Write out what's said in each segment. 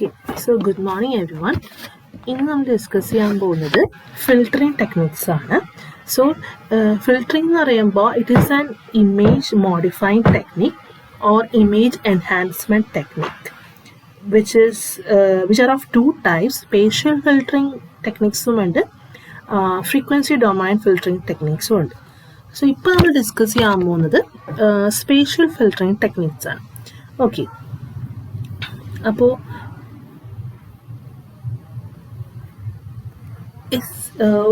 Okay, so good morning everyone. ഇന്ന് നമ്മൾ discuss ചെയ്യാൻ പോകുന്നത് ഫിൽറ്ററിങ് ടെക്നിക്സ് ആണ്. സോ ഫിൽറ്ററിംഗ് എന്ന് പറയുമ്പോൾ it is an image modifying technique or image enhancement technique which are of two types. Spatial filtering ടെക്നിക്സും ഉണ്ട്, frequency domain filtering ടെക്നിക്സും ഉണ്ട്. So ഇപ്പോൾ നമ്മൾ ഡിസ്കസ് ചെയ്യാൻ പോകുന്നത് സ്പേഷ്യൽ ഫിൽറ്ററിംഗ് ടെക്നിക്സ് ആണ്. ഓക്കെ, അപ്പോൾ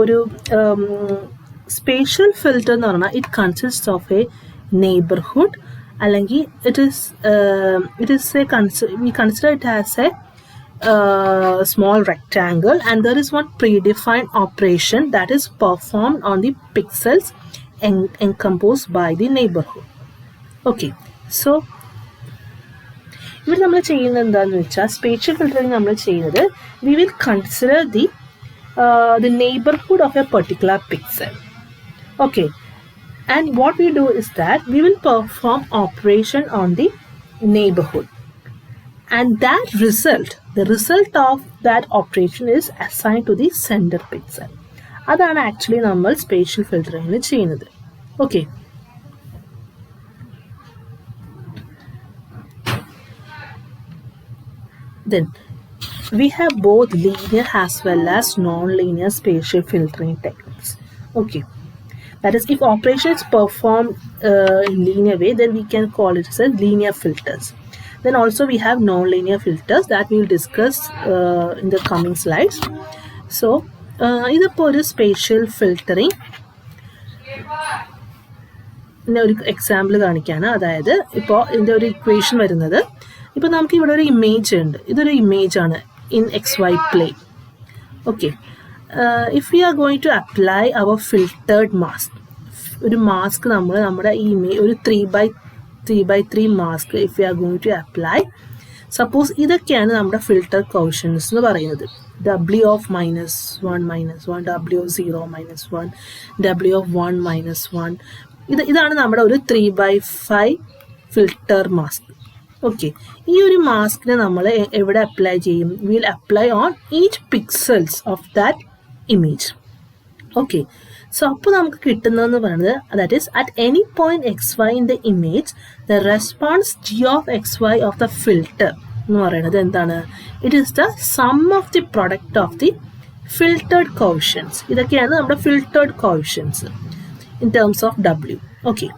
ഒരു സ്പേഷ്യൽ ഫിൽറ്റർ എന്ന് പറഞ്ഞാൽ it consist of A neighbourhood അല്ലെങ്കിൽ we consider it as a small rectangle, and there is one predefined operation that is performed on the pixels encompassed by the neighborhood. Okay, so ഇവിടെ നമ്മൾ ചെയ്യുന്നത് എന്താണെന്ന് വെച്ചാൽ spatial filtering നമ്മൾ ചെയ്യുന്നത് we will consider the neighborhood of a particular pixel. Okay, and what we do is that we will perform operation on the neighborhood, and the result of that operation is assigned to the center pixel. അതാണ് actually നമ്മൾ spatial ഫിൽറ്ററിംഗിൽ ചെയ്യുന്നത്. Okay, then we have both linear as well as non-linear spatial filtering techniques. Okay, that is, if operation is performed in linear way, then we can call it as linear filters. Then also we have non-linear filters that we will discuss in the coming slides. So ഇതിപ്പോൾ ഒരു spatial filtering ഒരു example കാണിക്കുകയാണ്. അതായത് ഇപ്പോൾ ഇതിൻ്റെ ഒരു equation വരുന്നത്, ഇപ്പോൾ നമുക്ക് ഇവിടെ ഒരു ഇമേജ് ഉണ്ട്, ഇതൊരു ഇമേജ് ആണ് in XY plane. Okay, if we are going to apply our filtered mask, ഒരു മാസ്ക് നമ്മുടെ ഈ ഒരു 3x3 mask if we are going to apply, suppose ഇതൊക്കെയാണ് നമ്മുടെ ഫിൽട്ടർ കോഷ്യൻസ് എന്ന് പറയുന്നത്. W of -1 -1, W of 0 -1, W of 1 -1. ഇതാണ് നമ്മുടെ ഒരു 3x5 ഫിൽട്ടർ മാസ്ക്. ഓക്കെ, ഈ ഒരു മാസ്കിനെ നമ്മൾ എവിടെ അപ്ലൈ ചെയ്യും? Will apply on each pixels of that image. Okay, so അപ്പോൾ നമുക്ക് കിട്ടുന്നതെന്ന് പറയുന്നത്, that is at any point XY in the image the response G of XY of the filter എന്ന് പറയുന്നത് എന്താണ്? It is the sum of the product of the filtered quotients. ഇതൊക്കെയാണ് നമ്മുടെ filtered quotients in terms of W. Okay,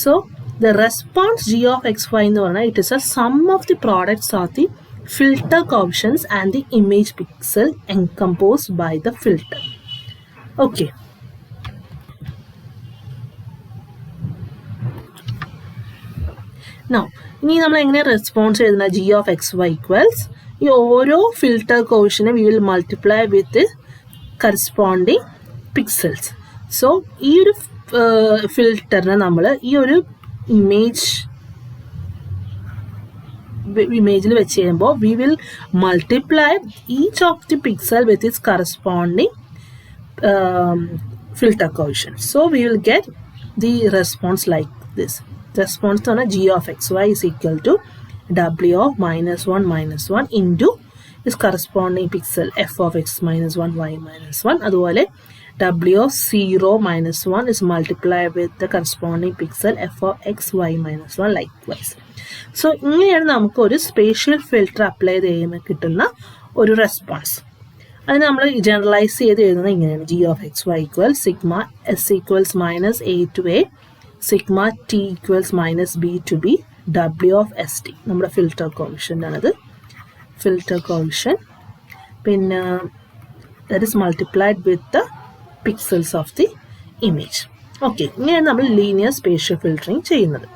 so the response G of XY എന്ന് പറഞ്ഞാൽ it is a sum of the products of the filter coefficients and the image pixel encompassed by the filter. Okay, now ഇനി നമ്മൾ എങ്ങനെ response ചെയ്യുന്ന G of XY equals ഈ ഓരോ filter കോഷ്യനെ we will multiply with the corresponding pixels. So ഈ ഒരു ഫിൽറ്ററിനെ നമ്മൾ ഈ ഒരു ഇമേജിൽ വെച്ച് കഴിയുമ്പോൾ we will multiply each of the pixel with its corresponding filter coefficient. So we will get the response like this. Response to G of XY is equal to W of -1 -1 into its corresponding pixel F of X -1 Y -1. അതുപോലെ W of 0 -1 is multiplied with the corresponding pixel F of X Y -1 likewise. So ഇങ്ങനെയാണ് നമുക്ക് ഒരു spatial filter apply ചെയ്യുമ്പോൾ കിട്ടുന്ന ഒരു response. അത് നമ്മൾ generalise ചെയ്ത് എഴുതുന്നത് ഇങ്ങനെയാണ്: G of XY equals sigma S equals -A to A, sigma T equals -B to B, W of ST നമ്മുടെ ഫിൽറ്റർ കോഫിഷ്യൻ്റ് ആണത്. ഫിൽറ്റർ കോഫിഷ്യൻ പിന്നെ that is multiplied with the pixels of the image. Okay, ഇങ്ങനെയാണ് നമ്മൾ linear spatial filtering ചെയ്യുന്നത്.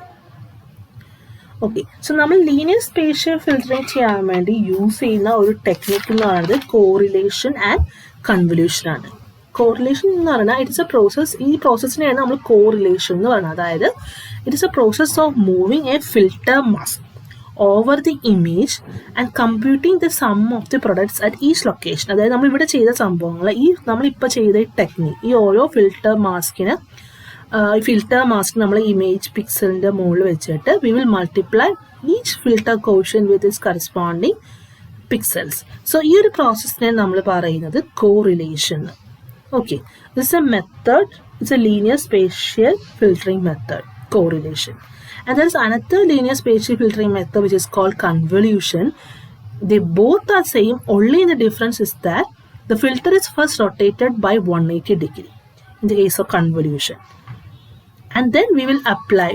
Okay, so നമ്മൾ linear spatial filtering ചെയ്യാൻ വേണ്ടി use ചെയ്യുന്ന ഒരു ടെക്നിക്ക് എന്ന് പറയുന്നത് കോറിലേഷൻ ആൻഡ് കൺവല്യൂഷൻ ആണ്. കോറിലേഷൻ എന്ന് പറഞ്ഞാൽ ഇറ്റ്സ് എ പ്രോസസ്. ഈ പ്രോസസ്സിനെയാണ് നമ്മൾ കോറിലേഷൻ എന്ന് പറയുന്നത്. അതായത് it's A process of moving A filter mask over the image and computing the sum of the products at each location. അതായത് നമ്മളിവിടെ ചെയ്ത സംഭവങ്ങൾ, ഈ നമ്മളിപ്പോൾ ചെയ്ത ടെക്നിക്ക്, ഈ ഓരോ ഫിൽട്ടർ മാസ്ക് നമ്മൾ ഇമേജ് പിക്സലിൻ്റെ മുകളിൽ വെച്ചിട്ട് we will multiply each filter coefficient with its corresponding pixels. So ഈ ഒരു പ്രോസസ്സിനെ നമ്മൾ പറയുന്നത് correlation. Okay, this is a method, it's a linear spatial filtering method, correlation. And there is another linear spatial filtering method which is called convolution. They both are same, only the difference is that the filter is first rotated by 180 degree in the case of convolution. And then we will apply,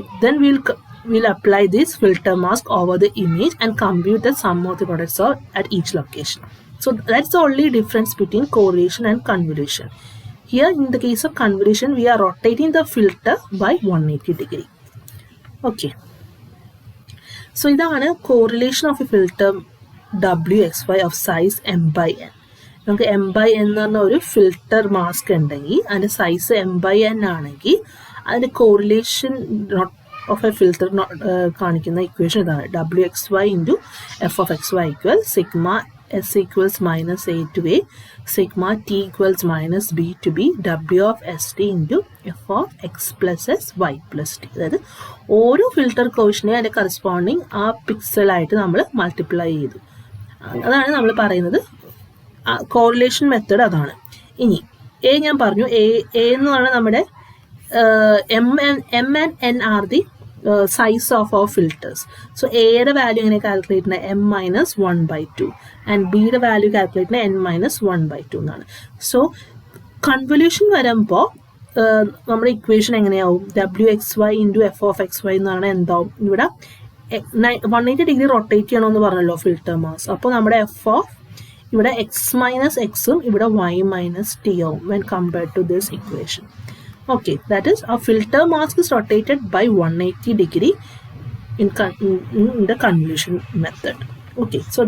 we'll apply this filter mask over the image and compute the sum of the products at each location. So that's the only difference between correlation and convolution. Here in the case of convolution, we are rotating the filter by 180 degree. Okay. So ഇതാണ് correlation of a filter WXY of size m by n. നമുക്ക് m by n എന്ന് പറഞ്ഞ ഒരു filter mask ഉണ്ടെങ്കിൽ അതിൻ്റെ size m by n ആണെങ്കിൽ അതിൻ്റെ correlation of A filter കാണിക്കുന്ന ഇക്വേഷൻ ഇതാണ് WXY into f of xy equal sigma s equals minus a to a, sigma t equals minus b to b, w of st into f of x plus s y plus t. അതായത് ഓരോ filter കോഷ്യനെ അതിൻ്റെ corresponding ആ പിക്സലായിട്ട് നമ്മൾ multiply ചെയ്തു. അതാണ് നമ്മൾ പറയുന്നത് correlation method. അതാണ്. ഇനി എ ഞാൻ പറഞ്ഞു, എ എന്ന് പറഞ്ഞാൽ നമ്മുടെ m and n are the size of our filters. So എയുടെ വാല്യൂ എങ്ങനെ കാൽക്കുലേറ്റ് ചെയ്യുന്നത് m minus 1 by 2 and ബിയുടെ വാല്യൂ കാൽക്കുലേറ്റ് ചെയ്യുന്നത് n minus 1 by 2 എന്നാണ്. സോ കൺവല്യൂഷൻ വരുമ്പോൾ നമ്മുടെ ഇക്വേഷൻ എങ്ങനെയാവും? WXY into F of X Y എന്ന് പറഞ്ഞാൽ എന്താവും? ഇവിടെ 180 ഡിഗ്രി റൊട്ടേറ്റ് ചെയ്യണമെന്ന് പറഞ്ഞല്ലോ ഫിൽട്ടർ മാസ്. അപ്പോൾ നമ്മുടെ എഫ് ഓഫ് ഇവിടെ എക്സ് മൈനസ് എക്സും ഇവിടെ y മൈനസ് ടി ആവും when compared to this equation. Okay, that is our filter mask is rotated by 180 degree in the convolution method. Okay, so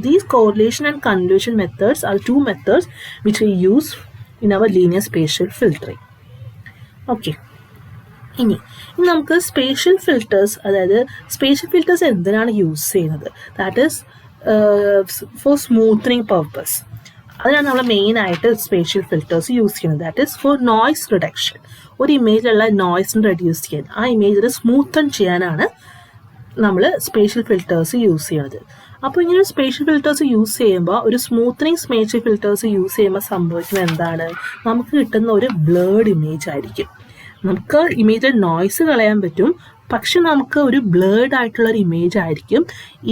these correlation and convolution methods are two methods which we use in our linear spatial filtering. Okay. ഇനി നമുക്ക് spatial filters, അതായത് spatial filters എന്തിനാണ് use ചെയ്യുന്നത്? That is for smoothening purpose. അതിനാണ് നമ്മൾ മെയിനായിട്ട് spatial filters use ചെയ്യുന്നത്. That is for noise reduction. ഒരു ഇമേജിലുള്ള നോയ്സിന് റെഡ്യൂസ് ചെയ്യാൻ, ആ ഇമേജിനെ സ്മൂത്തൻ ചെയ്യാനാണ് നമ്മൾ സ്പേഷ്യൽ ഫിൽറ്റേഴ്സ് യൂസ് ചെയ്യുന്നത്. അപ്പോൾ ഇങ്ങനെ സ്പേഷ്യൽ ഫിൽറ്റേഴ്സ് യൂസ് ചെയ്യുമ്പോൾ, ഒരു സ്മൂത്തനിങ് സ്പേഷ്യൽ ഫിൽറ്റേഴ്സ് യൂസ് ചെയ്യുമ്പോൾ സംഭവിക്കുന്നത് എന്താണ്? നമുക്ക് കിട്ടുന്ന ഒരു ബ്ലേർഡ് ഇമേജ് ആയിരിക്കും. നമുക്ക് ഇമേജിൽ നോയ്സ് കളയാൻ പറ്റും, പക്ഷെ നമുക്ക് ഒരു ബ്ലേർഡ് ആയിട്ടുള്ളൊരു ഇമേജ് ആയിരിക്കും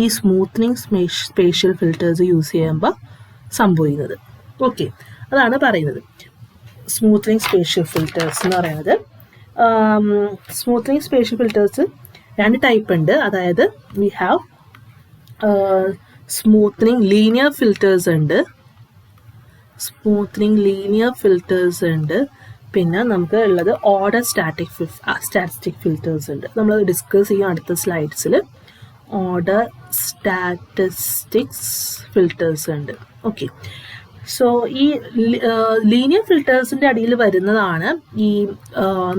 ഈ സ്മൂത്തനിങ് സ്പേഷ്യൽ ഫിൽറ്റേഴ്സ് യൂസ് ചെയ്യുമ്പോൾ സംഭവിക്കുന്നത്. ഓക്കെ, അതാണ് പറയുന്നത് സ്മൂത്തനിങ് സ്പേഷ്യൽ ഫിൽറ്റേഴ്സ് എന്ന് പറയുന്നത്. സ്മൂത്തനിങ് സ്പേഷ്യൽ ഫിൽറ്റേഴ്സ് രണ്ട് ടൈപ്പ് ഉണ്ട്. അതായത് we have smoothening linear filters ഉണ്ട്, ഉണ്ട്. പിന്നെ നമുക്ക് ഉള്ളത് ഓർഡർ സ്റ്റാറ്റിസ്റ്റിക് ഫിൽറ്റേഴ്സ് ഉണ്ട്. നമ്മൾ ഡിസ്കസ് ചെയ്യും അടുത്ത സ്ലൈഡ്സിൽ. ഓർഡർ സ്റ്റാറ്റിസ്റ്റിക്സ് ഫിൽറ്റേഴ്സ് ഉണ്ട്. ഓക്കെ, സോ ഈ ലീനിയർ ഫിൽറ്റേഴ്സിൻ്റെ അടിയിൽ വരുന്നതാണ് ഈ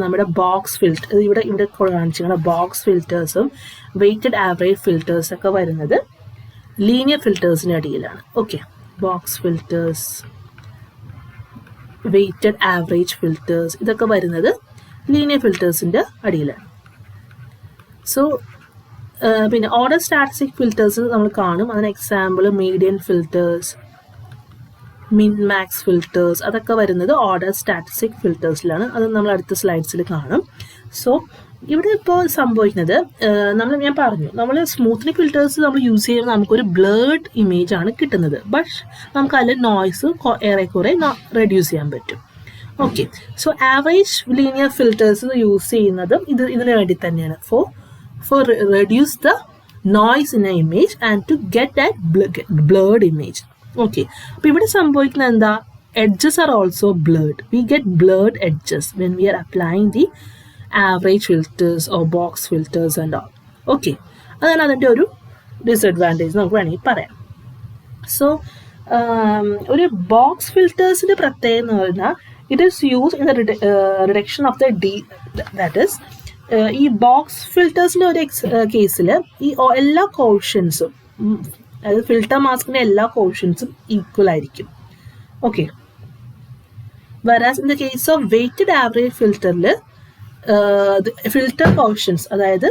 നമ്മുടെ ബോക്സ് ഫിൽറ്റർ. ഇവിടെ കാണിച്ചിരിക്കുന്ന ബോക്സ് ഫിൽറ്റേഴ്സും വെയ്റ്റഡ് ആവറേജ് ഫിൽറ്റേഴ്സൊക്കെ വരുന്നത് ലീനിയർ ഫിൽറ്റേഴ്സിൻ്റെ അടിയിലാണ്. Okay, box filters, weighted average filters, ഇതൊക്കെ വരുന്നത് ലീനിയർ ഫിൽറ്റേഴ്സിൻ്റെ അടിയിലാണ്. സോ പിന്നെ ഓർഡർ സ്റ്റാറ്റിസ്റ്റിക് ഫിൽറ്റേഴ്സ് നമ്മൾ കാണും. അതിന് എക്സാമ്പിൾ മീഡിയൻ ഫിൽറ്റേഴ്സ്, മിൻ മാക്സ് ഫിൽറ്റേഴ്സ്, അതൊക്കെ വരുന്നത് ഓർഡർ സ്റ്റാറ്റിസ്റ്റിക് ഫിൽറ്റേഴ്സിലാണ്. അത് നമ്മൾ അടുത്ത സ്ലൈഡ്സിൽ കാണും. സോ ഇവിടെ ഇപ്പോൾ സംഭവിക്കുന്നത് ഞാൻ പറഞ്ഞു, നമ്മൾ സ്മൂത്തനിങ് ഫിൽറ്റേഴ്സ് നമ്മൾ യൂസ് ചെയ്യുമ്പോൾ നമുക്കൊരു ബ്ലേർഡ് ഇമേജ് ആണ് കിട്ടുന്നത്. ബട്ട് നമുക്ക് അതിൽ നോയ്സ് ഏറെക്കുറെ റെഡ്യൂസ് ചെയ്യാൻ പറ്റും. Okay, so average linear filters use ചെയ്യുന്നതും ഇതിന് വേണ്ടി തന്നെയാണ്. for reduce the noise in an image and to get that blurred image. Okay, അപ്പോൾ ഇവിടെ സംഭവിക്കുന്നത് എന്താ? Edges are also blurred. We get blurred edges when we are applying the average filters or box filters and all. Okay, അതാണ് അതിൻ്റെ ഒരു disadvantage നമുക്ക് വേണമെങ്കിൽ പറയാം. സോ ഒരു ബോക്സ് ഫിൽറ്റേഴ്സിൻ്റെ പ്രത്യേകത എന്ന് പറഞ്ഞാൽ it is use in the reduction of the that is ഈ ബോക്സ് ഫിൽറ്റേഴ്സിൻ്റെ ഒരു കേസിൽ ഈ എല്ലാ കോഷ്യൻസും, അതായത് ഫിൽട്ടർ മാസ്കിൻ്റെ എല്ലാ കോഷ്യൻസും ഈക്വൽ ആയിരിക്കും. Okay, whereas in the case of weighted average filterൽ ഫിൽട്ടർ കോഷ്യൻസ്, അതായത്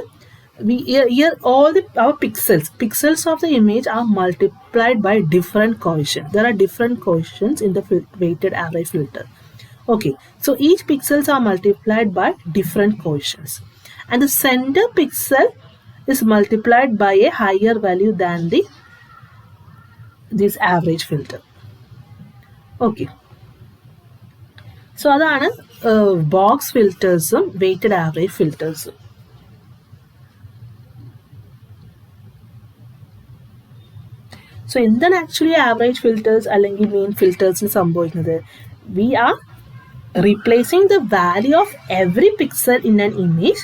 here all our pixels of the image are multiplied by different coefficients. There are different coefficients in the weighted average filter. Okay, so each pixels are multiplied by different coefficients, and the center pixel is multiplied by a higher value than this average filter. Okay, so അതാണ് box ഫിൽറ്റേഴ്സും weighted average ഫിൽറ്റേഴ്സും. So എന്താണ് actually average filters അല്ലെങ്കിൽ mean ഫിൽറ്റേഴ്സിന് സംഭവിക്കുന്നത്? We are replacing the value of every pixel in an image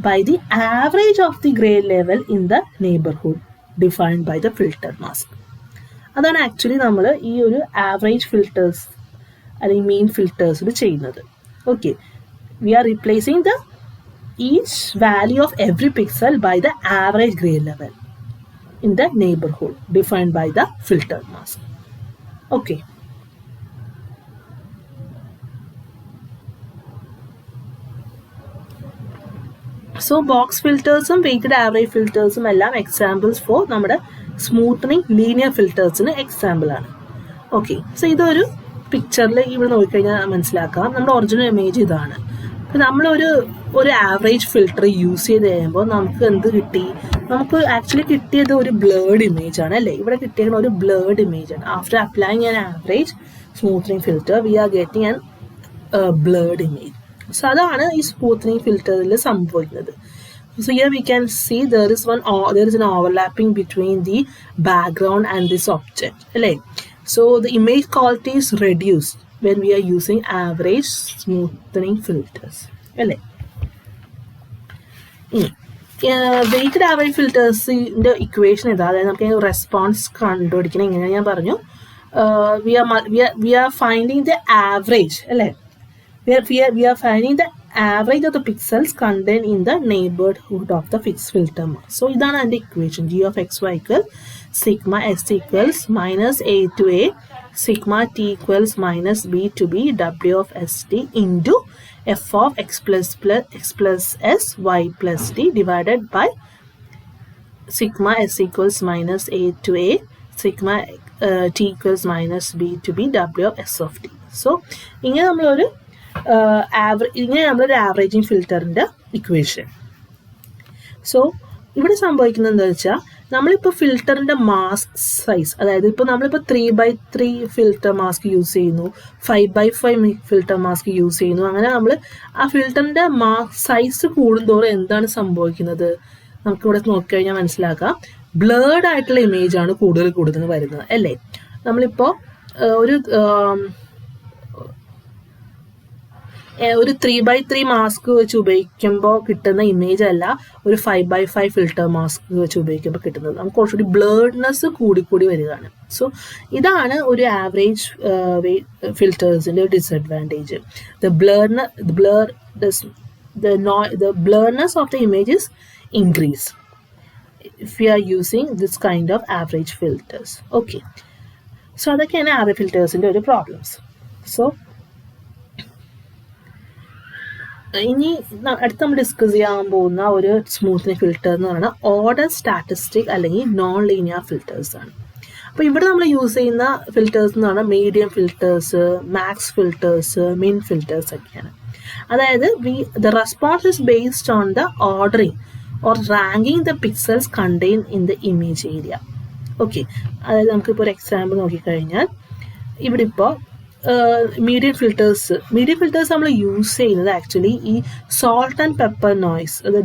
by the average of the gray level in the neighborhood defined by the filter mask. അതാണ് actually നമ്മൾ ഈ ഒരു average filters അല്ലെങ്കിൽ mean ഫിൽറ്റേഴ്സിൽ ചെയ്യുന്നത്. Okay, we are replacing the each value of every pixel by the average grey level in the neighborhood defined by the filter mask. Okay. So box filters and weighted average filters are examples for നമ്മുടെ smoothing linear filters example ആണ്. Okay, so ഇതൊരു പിക്ചറിൽ ഇവിടെ നോക്കിക്കഴിഞ്ഞാൽ മനസ്സിലാക്കാം നമ്മുടെ original image ഇതാണ്. അപ്പോൾ നമ്മളൊരു ആവറേജ് ഫിൽറ്റർ യൂസ് ചെയ്ത് കഴിയുമ്പോൾ നമുക്ക് എന്ത് കിട്ടി? നമുക്ക് ആക്ച്വലി കിട്ടിയത് ഒരു ബ്ലേർഡ് ഇമേജ് ആണ് അല്ലേ? ഇവിടെ കിട്ടിയത് ഒരു ബ്ലേർഡ് ഇമേജ് ആണ്. After applying an average smoothening filter we are getting an blurred image. So അതാണ് ഈ സ്മൂത്തനിങ് ഫിൽറ്ററിൽ സംഭവിക്കുന്നത്. So here we can see there is an overlapping between the background and this object. Right? So the image quality is reduced when we are using average smoothing filters. Right? Weighted average filters the equation is that we response we are finding the average. Right? We are finding the average of the pixels contained in the neighborhood of the fixed filter mask. So this is the equation. G of xy equals sigma s equals minus a to a, sigma t equals minus b to b, w of st into f of x plus s y plus t divided by sigma s equals minus a to a, sigma t equals minus b to b, w of s of t. So ഇങ്ങനെ നമ്മളൊരു നമ്മളൊരു averaging ഫിൽറ്ററിൻ്റെ equation. So ഇവിടെ സംഭവിക്കുന്നത് എന്താ വെച്ചാൽ നമ്മളിപ്പോൾ ഫിൽറ്ററിൻ്റെ mask size, അതായത് ഇപ്പോൾ നമ്മളിപ്പോൾ 3x3 ഫിൽറ്റർ മാസ്ക് യൂസ് ചെയ്യുന്നു, 5x5 ഫിൽറ്റർ മാസ്ക് യൂസ് ചെയ്യുന്നു. അങ്ങനെ നമ്മൾ ആ ഫിൽറ്ററിൻ്റെ സൈസ് കൂടുന്തോറും എന്താണ് സംഭവിക്കുന്നത്? നമുക്കിവിടെ നോക്കിക്കഴിഞ്ഞാൽ മനസ്സിലാക്കാം, ബ്ലേർഡ് ആയിട്ടുള്ള ഇമേജാണ് കൂടുതൽ വരുന്നത് അല്ലേ? നമ്മളിപ്പോൾ ഒരു 3x3 മാസ്ക് വെച്ച് ഉപയോഗിക്കുമ്പോൾ കിട്ടുന്ന ഇമേജ് അല്ല ഒരു 5x5 ഫിൽറ്റർ മാസ്ക് വെച്ച് ഉപയോഗിക്കുമ്പോൾ കിട്ടുന്നത്. നമുക്ക് കുറച്ചുകൂടി ബ്ലേർഡ്നെസ് കൂടി വരികയാണ്. സോ ഇതാണ് ഒരു ആവറേജ് ഫിൽറ്റേഴ്സിൻ്റെ ഒരു disadvantage. The blurriness of the image is increased if we are using this kind of average filters. Okay, so അതൊക്കെയാണ് average filtersൻ്റെ ഒരു പ്രോബ്ലംസ്. സോ ഇനി അടുത്ത് നമ്മൾ ഡിസ്കസ് ചെയ്യാൻ പോകുന്ന ഒരു സ്മൂത്തനിങ് ഫിൽറ്റർ എന്ന് പറയുന്നത് ഓർഡർ സ്റ്റാറ്റിസ്റ്റിക് അല്ലെങ്കിൽ നോൺ ലീനിയർ ഫിൽറ്റേഴ്സ് ആണ്. അപ്പോൾ ഇവിടെ നമ്മൾ യൂസ് ചെയ്യുന്ന ഫിൽറ്റേഴ്സ് എന്ന് പറഞ്ഞാൽ മീഡിയം ഫിൽറ്റേഴ്സ്, മാക്സ് ഫിൽറ്റേഴ്സ്, മിൻ ഫിൽറ്റേഴ്സ് ഒക്കെയാണ്. അതായത് the response is based on the ordering or ranking the pixels contained in the image area. Okay, അതായത് നമുക്കിപ്പോൾ ഒരു എക്സാമ്പിൾ നോക്കിക്കഴിഞ്ഞാൽ ഇവിടെ ഇപ്പോൾ മീഡിയം ഫിൽറ്റേഴ്സ് നമ്മൾ യൂസ് ചെയ്യുന്നത് ആക്ച്വലി ഈ സോൾട്ട് ആൻഡ് പെപ്പർ നോയ്സ്, അത്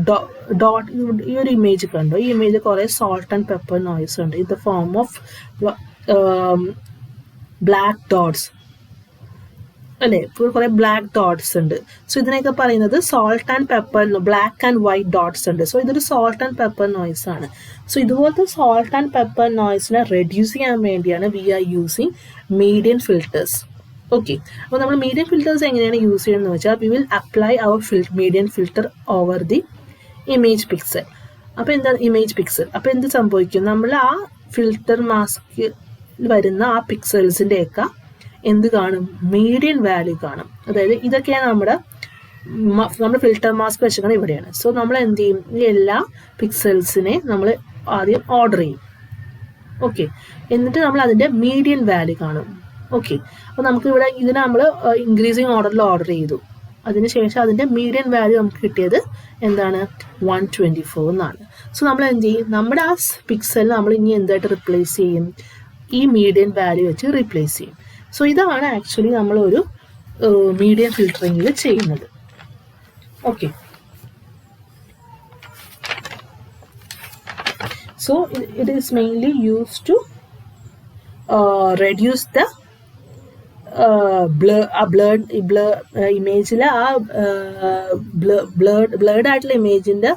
ഡോട്ട് ഈ ഒരു ഇമേജ് കണ്ടോ, ഈ ഇമേജ് കുറേ സോൾട്ട് ആൻഡ് പെപ്പർ നോയ്സ് ഉണ്ട് in the form of black dots അല്ലേ? കുറേ ബ്ലാക്ക് ഡോട്ട്സ് ഉണ്ട്. സോ ഇതിനൊക്കെ പറയുന്നത് salt and pepper, black and white dots ഉണ്ട്. സോ ഇതൊരു സോൾട്ട് ആൻഡ് പെപ്പർ നോയ്സ് ആണ്. സോ ഇതുപോലത്തെ സോൾട്ട് ആൻഡ് പെപ്പർ നോയ്സിനെ റെഡ്യൂസ് ചെയ്യാൻ വേണ്ടിയാണ് we are using medium filters. Okay, അപ്പോൾ നമ്മൾ മീഡിയം ഫിൽറ്റേഴ്സ് എങ്ങനെയാണ് യൂസ് ചെയ്യുന്നത് വെച്ചാൽ we will apply our medium filter over the image pixel. അപ്പോൾ എന്താണ് ഇമേജ് പിക്സൽ? അപ്പോൾ എന്ത് സംഭവിക്കും? നമ്മൾ ആ ഫിൽറ്റർ മാസ്കിൽ വരുന്ന ആ പിക്സൽസിൻ്റെയൊക്കെ എന്ത് കാണും? മീഡിയൻ വാല്യൂ കാണും. അതായത് ഇതൊക്കെയാണ് നമ്മുടെ നമ്മുടെ ഫിൽട്ടർ മാസ്ക് വെച്ചിരിക്കുന്നത് ഇവിടെയാണ്. സോ നമ്മൾ എന്ത് ചെയ്യും, ഈ എല്ലാ പിക്സൽസിനെ നമ്മൾ ആദ്യം ഓർഡർ ചെയ്യും. ഓക്കെ, എന്നിട്ട് നമ്മൾ അതിൻ്റെ മീഡിയൻ വാല്യൂ കാണും. ഓക്കെ, അപ്പോൾ നമുക്ക് ഇവിടെ ഇതിനെ നമ്മൾ ഇൻക്രീസിങ് ഓർഡറിൽ ഓർഡർ ചെയ്തു. അതിനുശേഷം അതിൻ്റെ മീഡിയൻ വാല്യൂ നമുക്ക് കിട്ടിയത് എന്താണ്, 124 എന്നാണ്. സോ നമ്മൾ എന്ത് ചെയ്യും, നമ്മുടെ ആ പിക്സൽ നമ്മൾ ഇനി എന്തായിട്ട് റിപ്ലേസ് ചെയ്യും, ഈ മീഡിയൻ വാല്യൂ വെച്ച് റീപ്ലേസ് ചെയ്യും. സോ ഇതാണ് ആക്ച്വലി നമ്മളൊരു മീഡിയൻ ഫിൽറ്ററിങ്ങിൽ ചെയ്യുന്നത്. Okay, so it is mainly used to reduce the blurred image blurred ആയിട്ടുള്ള ഇമേജിൻ്റെ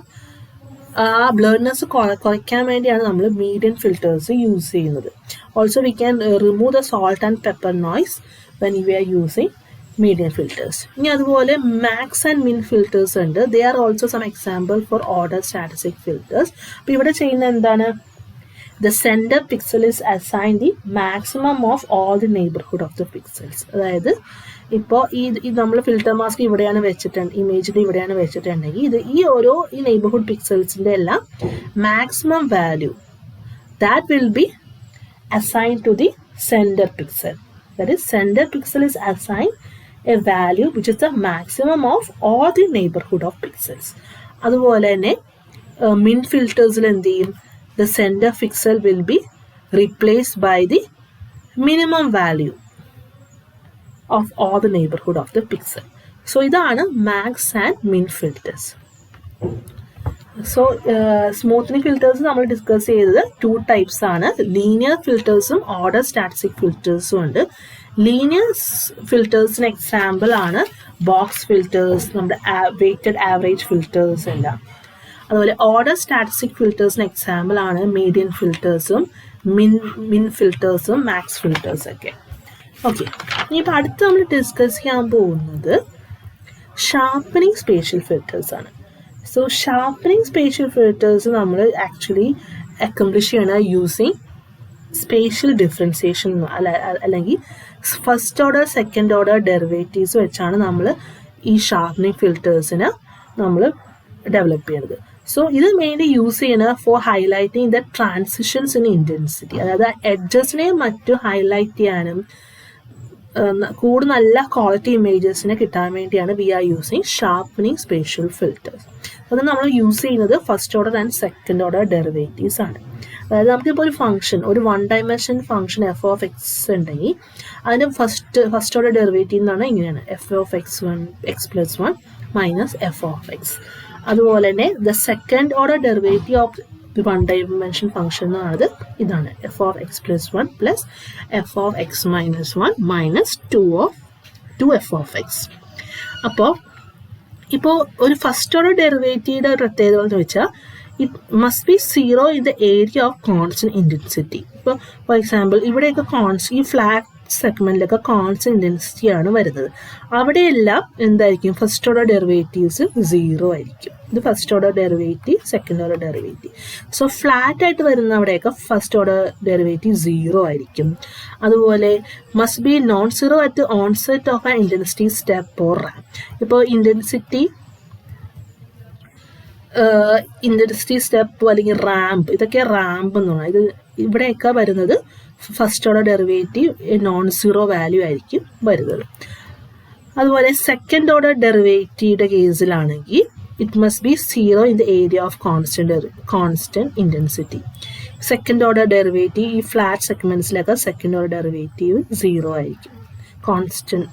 ആ ബ്ലർനെസ് കുറയ്ക്കാൻ വേണ്ടിയാണ് നമ്മൾ മീഡിയൻ ഫിൽറ്റേഴ്സ് യൂസ് ചെയ്യുന്നത്. Also we can remove the salt and pepper noise when we are using median filters. ഇനി അതുപോലെ max and min filters ഉണ്ട്. They are also some example for order statistic filters. അപ്പോൾ ഇവിടെ ചെയ്യുന്ന എന്താണ്, the centre pixel is assign the maximum of all the neighbourhood of the pixels. അതായത് ഇപ്പോൾ ഈ നമ്മൾ ഫിൽറ്റർ മാസ്ക് ഇവിടെയാണ് വെച്ചിട്ടുണ്ട്, ഇമേജിൽ ഇവിടെയാണ് വെച്ചിട്ടുണ്ടെങ്കിൽ ഈ നെയ്ബർഹുഡ് പിക്സൽസിൻ്റെ എല്ലാം maximum value that will be assign to the centre pixel. That is centre pixel is assign a value which is the maximum of all the neighborhood of pixels. അതുപോലെ തന്നെ min filters എന്ത് ചെയ്യും, the center pixel will be replaced by the minimum value of all the neighborhood of the pixel. So ഇതാണ് max and min filters. So smoothening filters നമ്മൾ discuss ചെയ്തത് 2 types ആണ്. Linear ഫിൽറ്റേഴ്സും order statistic ഫിൽറ്റേഴ്സും ഉണ്ട്. Linear ഫിൽറ്റേഴ്സിന് example ആണ് box filters, നമ്മുടെ weighted average filters എല്ലാം. അതുപോലെ order statistic ഫിൽറ്റേഴ്സിന് example ആണ് മീഡിയൻ ഫിൽറ്റേഴ്സും മിൻ ഫിൽറ്റേഴ്സും മാക്സ് ഫിൽറ്റേഴ്സൊക്കെ. ഓക്കെ, ഇനിയിപ്പോൾ അടുത്ത് നമ്മൾ ഡിസ്കസ് ചെയ്യാൻ പോകുന്നത് ഷാർപ്പനിങ് സ്പേഷ്യൽ ഫിൽറ്റേഴ്സ് ആണ്. സോ ഷാർപ്പനിങ് സ്പേഷ്യൽ ഫിൽറ്റേഴ്സ് നമ്മൾ ആക്ച്വലി അക്കംപ്ലിഷ് ചെയ്യണ യൂസിങ് സ്പേഷ്യൽ ഡിഫറൻസിയേഷൻ അല്ലെങ്കിൽ first order second order derivatives വെച്ചാണ് നമ്മൾ ഈ ഷാർപ്പനിങ് ഫിൽറ്റേഴ്സിന് നമ്മൾ ഡെവലപ്പ് ചെയ്യുന്നത്. സോ ഇത് മെയിൻലി യൂസ് ചെയ്യുന്നത് for highlighting the transitions in intensity. അതായത് എഡ്ജസിനെയും മറ്റും ഹൈലൈറ്റ് ചെയ്യാനും കൂടുതൽ നല്ല ക്വാളിറ്റി ഇമേജസിനെ കിട്ടാൻ വേണ്ടിയാണ് we are using sharpening spatial filters. അത് നമ്മൾ യൂസ് ചെയ്യുന്നത് first order and second order derivatives ആണ്. അതായത് നമുക്കിപ്പോൾ ഒരു ഫംഗ്ഷൻ, ഒരു 1 dimension function F of X ഉണ്ടെങ്കിൽ അതിൻ്റെ ഫസ്റ്റ് ഓർഡർ ഡെറിവേറ്റീവ് എന്നാണ് ഇങ്ങനെയാണ്, F of x1 x+1 minus F of X. അതുപോലെ തന്നെ the second order derivative of the 1 dimension function എന്നുള്ളത് ഇതാണ്, F of x+1 plus F of X minus 1 minus 2 F of X. ഇപ്പോൾ ഒരു first order ഡെറിവേറ്റീവിൻ്റെ പ്രത്യേകത എന്ന് വെച്ചാൽ it must be 0 in the area of constant intensity. ഇപ്പോൾ for example ഇവിടെയൊക്കെ ഈ ഫ്ലാറ്റ് സെഗ്മെൻറ്റിലൊക്കെ കോൺസ്റ്റന്റ് ഇൻറ്റൻസിറ്റി ആണ് വരുന്നത്. അവിടെയെല്ലാം എന്തായിരിക്കും, ഫസ്റ്റ് ഓർഡർ ഡെറിവേറ്റീവ്സ് 0 ആയിരിക്കും. ഇത് first order derivative, second order derivative. So flat ആയിട്ട് വരുന്ന അവിടെയൊക്കെ ഫസ്റ്റ് ഓർഡർ ഡെറിവേറ്റീവ് 0 ആയിരിക്കും. അതുപോലെ must be non zero at onset of an intensity step or ramp. ഇപ്പോൾ ഇൻറ്റൻസിറ്റി സ്റ്റെപ്പ് അല്ലെങ്കിൽ റാമ്പ്, ഇതൊക്കെ റാമ്പ് എന്ന് പറയുന്നത്. ഇത് ഇവിടെയൊക്കെ വരുന്നത് first order derivative non zero value ആയിരിക്കും വരുന്നത്. അതുപോലെ സെക്കൻഡ് ഓർഡർ ഡെറിവേറ്റീവിൻ്റെ കേസിലാണെങ്കിൽ it must be 0 in the area of constant intensity. Second order derivative ഈ ഫ്ലാറ്റ് സെഗ്മെൻറ്റ്സിലൊക്കെ സെക്കൻഡ് ഓർഡർ ഡെറിവേറ്റീവ് 0 ആയിരിക്കും കോൺസ്റ്റന്റ്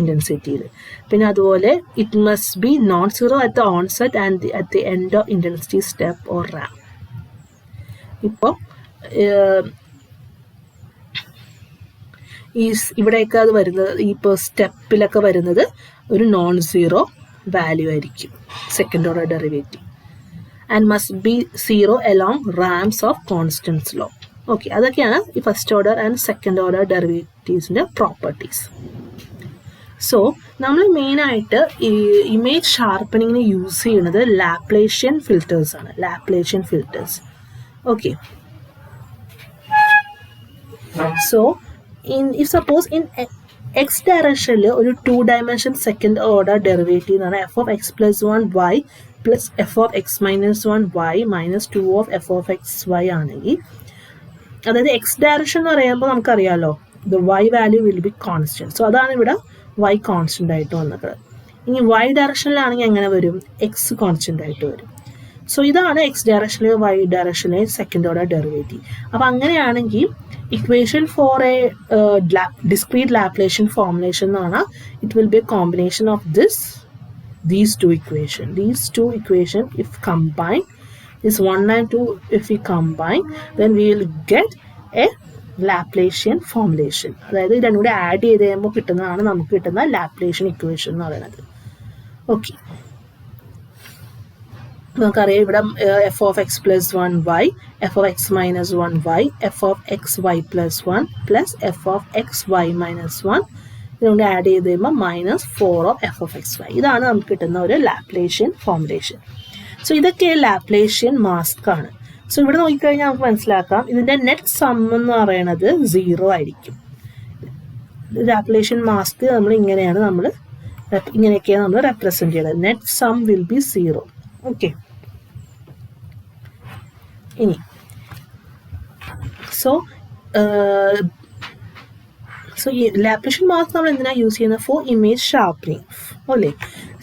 ഇൻറ്റൻസിറ്റിയിൽ. പിന്നെ അതുപോലെ it must be non zero at the onset and at the end of intensity step or ramp. ഇപ്പോൾ ഇവിടെയൊക്കെ അത് വരുന്നത്, ഇപ്പോൾ സ്റ്റെപ്പിലൊക്കെ വരുന്നത് ഒരു നോൺ സീറോ വാല്യൂ ആയിരിക്കും second order derivative. And must be 0 along ramps of constant ലോ. ഓക്കെ, അതൊക്കെയാണ് ഈ first order and second order ഡെറിവേറ്റീവ്സിൻ്റെ പ്രോപ്പർട്ടീസ്. സോ നമ്മൾ മെയിനായിട്ട് ഈ ഇമേജ് ഷാർപ്പനിങ്ങിന് യൂസ് ചെയ്യുന്നത് ലാപ്ലേഷ്യൻ ഫിൽറ്റേഴ്സ് ആണ്. Laplacian filters. Okay, so if suppose in x ഡയറക്ഷനിൽ ഒരു 2-dimension സെക്കൻഡ് ഓർഡർ ഡെറിവേറ്റീവ് എന്ന് പറഞ്ഞാൽ F of X plus 1y plus F of X minus 1y minus 2 of F of X Y ആണെങ്കിൽ, അതായത് X direction എന്ന് പറയുമ്പോൾ നമുക്കറിയാമല്ലോ the Y value will be constant. So അതാണ് ഇവിടെ വൈ കോൺസ്റ്റൻ്റ് ആയിട്ട് വന്നത്. ഇനി വൈ ഡയറക്ഷനിലാണെങ്കിൽ എങ്ങനെ വരും? എക്സ് കോൺസ്റ്റൻ്റ് ആയിട്ട് വരും. സോ ഇതാണ് എക്സ് ഡയറക്ഷനിൽ വൈ ഡയറക്ഷനിലെ സെക്കൻഡ് ഓർഡർ ഡെറിവേറ്റീവ്. അപ്പോൾ അങ്ങനെയാണെങ്കിൽ equation for a discrete Laplacian formulation എന്ന് പറഞ്ഞാൽ it will be a combination of these two equation if combined, this 1 and 2 if we combine, then we will get a Laplacian formulation. അതായത് ഇത് രണ്ടും കൂടി add ചെയ്ത് കഴിയുമ്പോൾ കിട്ടുന്നതാണ് നമുക്ക് കിട്ടുന്ന ലാപ്ലേഷ്യൻ ഇക്വേഷൻ എന്ന് പറയുന്നത്. ഓക്കെ, നമുക്കറിയാം ഇവിടെ F of X plus 1y, F of X minus 1y, F of X Y plus 1 plus F of X Y minus 1, ഇതുകൊണ്ട് ആഡ് ചെയ്ത് കഴിയുമ്പോൾ minus 4 of F of X Y. ഇതാണ് നമുക്ക് കിട്ടുന്ന ഒരു ലാപ്ലേഷ്യൻ ഫോർമുലേഷൻ. സോ ഇതൊക്കെ Laplacian mask ആണ്. So ഇവിടെ നോക്കിക്കഴിഞ്ഞാൽ നമുക്ക് മനസ്സിലാക്കാം ഇതിൻ്റെ നെറ്റ് സം എന്ന് പറയുന്നത് 0 ആയിരിക്കും. ലാപ്ലേഷ്യൻ മാസ്ക് ഇങ്ങനെയൊക്കെയാണ് നമ്മൾ റെപ്രസെൻറ്റ് ചെയ്യുന്നത്. Net sum will be 0. Okay, ഇനി സോ ഈ ലാപ്ലേഷ്യൻ മാസ്ക് നമ്മൾ എന്തിനാണ് യൂസ് ചെയ്യുന്നത്? ഫോർ ഇമേജ് ഷാർപ്പനിങ് അല്ലേ.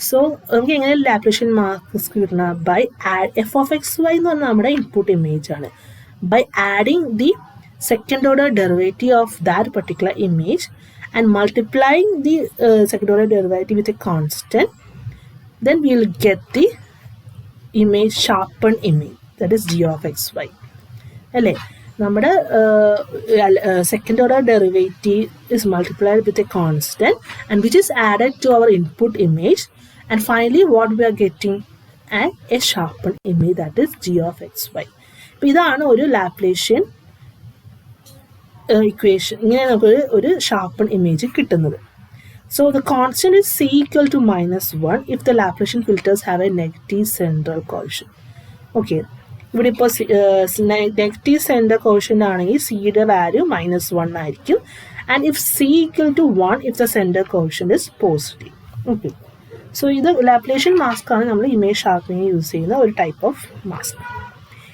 സോ നമുക്ക് എങ്ങനെ ലാപ്ലേഷ്യൻ മാസ്ക് കിട്ടണം? By F of X Y എന്ന് പറഞ്ഞാൽ നമ്മുടെ ഇൻപുട്ട് ഇമേജ് ആണ്. By adding the second order derivative of that particular image and multiplying the second order derivative with a constant, then we will get the image sharpened image, that is g of x y അല്ലേ. നമ്മുടെ second order derivative is multiplied with a constant and which is added to our input image and finally what we are getting a sharpen image, that is g of x y. അപ്പോൾ ഇതാണ് ഒരു Laplacian equation. ഇങ്ങനെ നമുക്ക് ഒരു sharpen image കിട്ടുന്നത്. So the constant is c equal to -1 if the Laplacian filters have a negative central coefficient. Okay, ഇവിടെ ഇപ്പോൾ negative centre quotient ആണെങ്കിൽ സിയുടെ വാല്യൂ -1 ആയിരിക്കും. And if C equal to 1 if the centre quotient is positive. Okay, so ഇത് Laplacian mask ആണ് നമ്മൾ image sharpening use ചെയ്യുന്ന ഒരു ടൈപ്പ് ഓഫ് മാസ്ക്.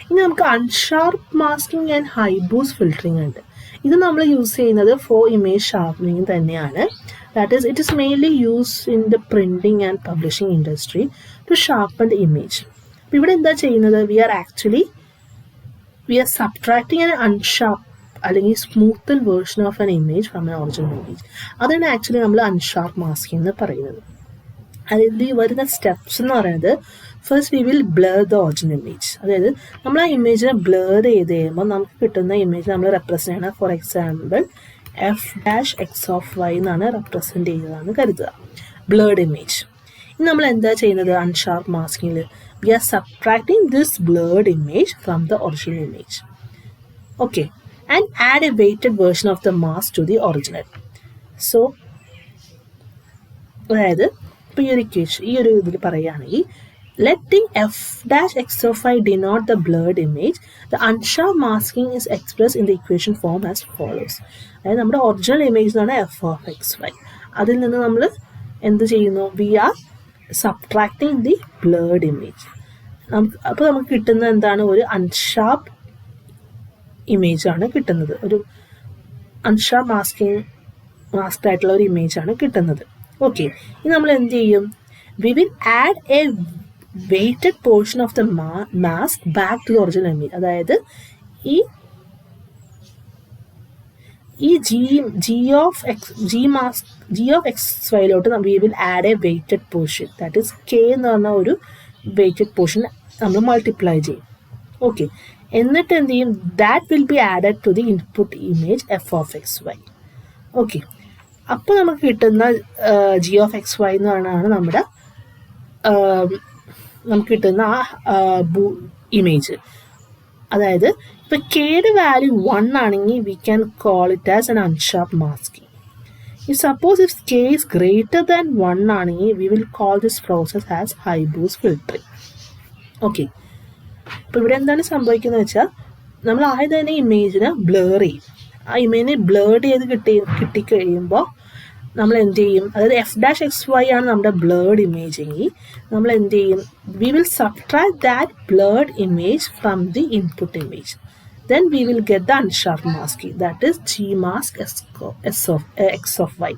ഇനി നമുക്ക് അൺഷാർപ്പ് മാസ്കിങ് ആൻഡ് ഹൈബൂസ് ഫിൽറ്ററിങ് ഉണ്ട്. ഇത് നമ്മൾ യൂസ് ചെയ്യുന്നത് ഫോർ ഇമേജ് ഷാർപ്പനിങ് തന്നെയാണ്. That is, it is mainly used in the printing and publishing industry to sharpen the image. അപ്പോൾ ഇവിടെ എന്താ ചെയ്യുന്നത്? we are subtracting an unsharp അല്ലെങ്കിൽ smoothen version of an image from an original image. അതാണ് actually നമ്മൾ unsharp masking എന്ന് പറയുന്നത്. അതായത് ഈ വരുന്ന സ്റ്റെപ്സ് എന്ന് പറയുന്നത്, first we will blur the original image. അതായത് നമ്മൾ ആ ഇമേജിനെ ബ്ലർ ചെയ്ത് കഴിയുമ്പോൾ നമുക്ക് കിട്ടുന്ന ഇമേജ് നമ്മൾ റെപ്രസെൻറ്റ് ചെയ്യണം. For example f-x of y എന്നാണ് റെപ്രസെൻറ്റ് ചെയ്യുന്നതെന്ന് കരുതുക, ബ്ലേർഡ് ഇമേജ്. ഇനി നമ്മൾ എന്താ ചെയ്യുന്നത്? അൺഷാർപ്പ് മാസ്കിങ്ങിൽ we are subtracting this blurred image from the original image. Okay, and add a weighted version of the mask to the original. So അതായത് ഇപ്പോൾ ഈ ഒരു ഇതിൽ പറയുകയാണെങ്കിൽ, letting f-x of y denote the blurred image, the unsharp masking is expressed in the equation form as follows. അതായത് നമ്മുടെ original image എന്നാണ് F of X Y. അതിൽ നിന്ന് നമ്മൾ എന്ത് ചെയ്യുന്നു? We are subtracting the blurred image. അപ്പോൾ നമുക്ക് കിട്ടുന്നത് എന്താണ്? ഒരു അൺഷാർപ്പ് ഇമേജ് ആണ് കിട്ടുന്നത്. ഒരു അൺഷാർപ്പ് മാസ്ക് ആയിട്ടുള്ള ഒരു ഇമേജ് ആണ് കിട്ടുന്നത്. ഓക്കെ, ഇനി നമ്മൾ എന്ത് ചെയ്യും? We will add A weighted portion of the mask back to the original image. അതായത് ഈ g of x y-ലോട്ട് we will add a weighted portion, that is k എന്ന് പറഞ്ഞ ഒരു weighted portion നമ്മൾ മൾട്ടിപ്ലൈ ചെയ്യും. ഓക്കെ, എന്നിട്ട് എന്ത് ചെയ്യും? that will be added to the input image f of x y. Okay, അപ്പോൾ നമുക്ക് കിട്ടുന്ന g of x y എന്ന് പറഞ്ഞാണ് നമ്മുടെ നമുക്ക് കിട്ടുന്ന ആ ഇമേജ്. അതായത് ഇപ്പോൾ കെയുടെ വാല്യൂ 1 ആണെങ്കിൽ we can call it as an unsharp masking. If suppose if K is greater than 1 ആണെങ്കിൽ we will call this process as high boost filtering. Okay, അപ്പോൾ ഇവിടെ എന്താണ് സംഭവിക്കുന്നത് വെച്ചാൽ, നമ്മൾ ആദ്യം തന്നെ ഇമേജിനെ ബ്ലർ ചെയ്യും. ആ ഇമേജിനെ ബ്ലേർഡ് ചെയ്ത് കിട്ടിക്കഴിയുമ്പോൾ നമ്മൾ എന്ത് ചെയ്യും, അതായത് എഫ് ഡാഷ് എക്സ് വൈ ആണ് നമ്മുടെ ബ്ലേർഡ് ഇമേജ് എങ്കിൽ നമ്മൾ എന്ത് ചെയ്യും, we will subtract that blurred image from the input image. Then we will get the unsharp masking, that is G mask x of y.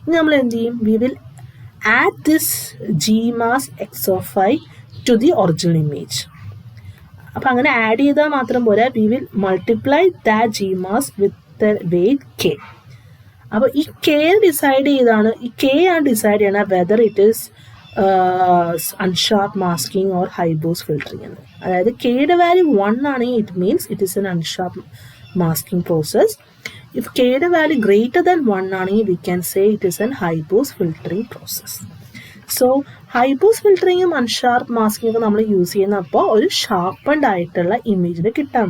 ഇനി നമ്മൾ എന്ത് ചെയ്യും, we will add this G mask x of y to the original image. അപ്പം അങ്ങനെ add ചെയ്താൽ മാത്രം പോരാ, we will multiply that G mask with the weight k. അപ്പോൾ ഈ കെ ഡിസൈഡ് ചെയ്താണ്, ഈ കെ ആണ് ഡിസൈഡ് ചെയ്യണം whether it is unsharp masking or high boost filtering എന്ന്. അതായത് കെയുടെ വാല്യൂ 1 ആണെങ്കിൽ it means it is an unsharp masking process. If കെയുടെ വാല്യൂ ഗ്രേറ്റർ ദാൻ 1 ആണെങ്കിൽ we can say it is an high boost filtering process. So high boost ഫിൽറ്ററിങ്ങും unsharp masking ഒക്കെ നമ്മൾ use ചെയ്യുന്നപ്പോൾ ഒരു ഷാർപ്പൻഡ് ആയിട്ടുള്ള ഇമേജിന് കിട്ടാൻ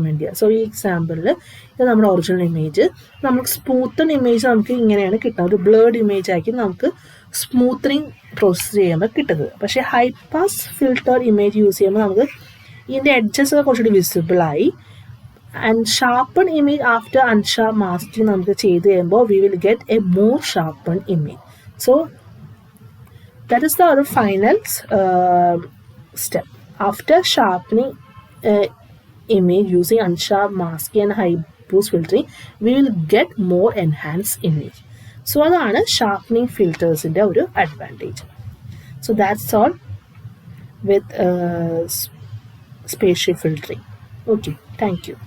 വേണ്ടിയാണ്. സോ ഈ എക്സാമ്പിളിൽ ഇത് നമ്മുടെ ഒറിജിനൽ ഇമേജ്, നമുക്ക് സ്മൂത്തൺ ഇമേജ് നമുക്ക് ഇങ്ങനെയാണ് കിട്ടുന്നത്, ഒരു ബ്ലേർഡ് ഇമേജ് ആക്കി നമുക്ക് സ്മൂത്തനിങ് പ്രോസസ്സ് ചെയ്യുമ്പോൾ കിട്ടുന്നത്. പക്ഷേ high pass filter image use ചെയ്യുമ്പോൾ നമുക്ക് ഇതിൻ്റെ എഡ്ജസ് ഒക്കെ കുറച്ചുകൂടി വിസിബിളായി. And sharpen image after unsharp masking നമുക്ക് ചെയ്ത് കഴിയുമ്പോൾ we will get a more sharpen image. So that is the final step. After sharpening image using unsharp masking and high boost filtering, we will get more enhanced image. So അതാണ് sharpening filtersന്റെ ഒരു advantage. So that's all with spatial filtering. Okay, thank you.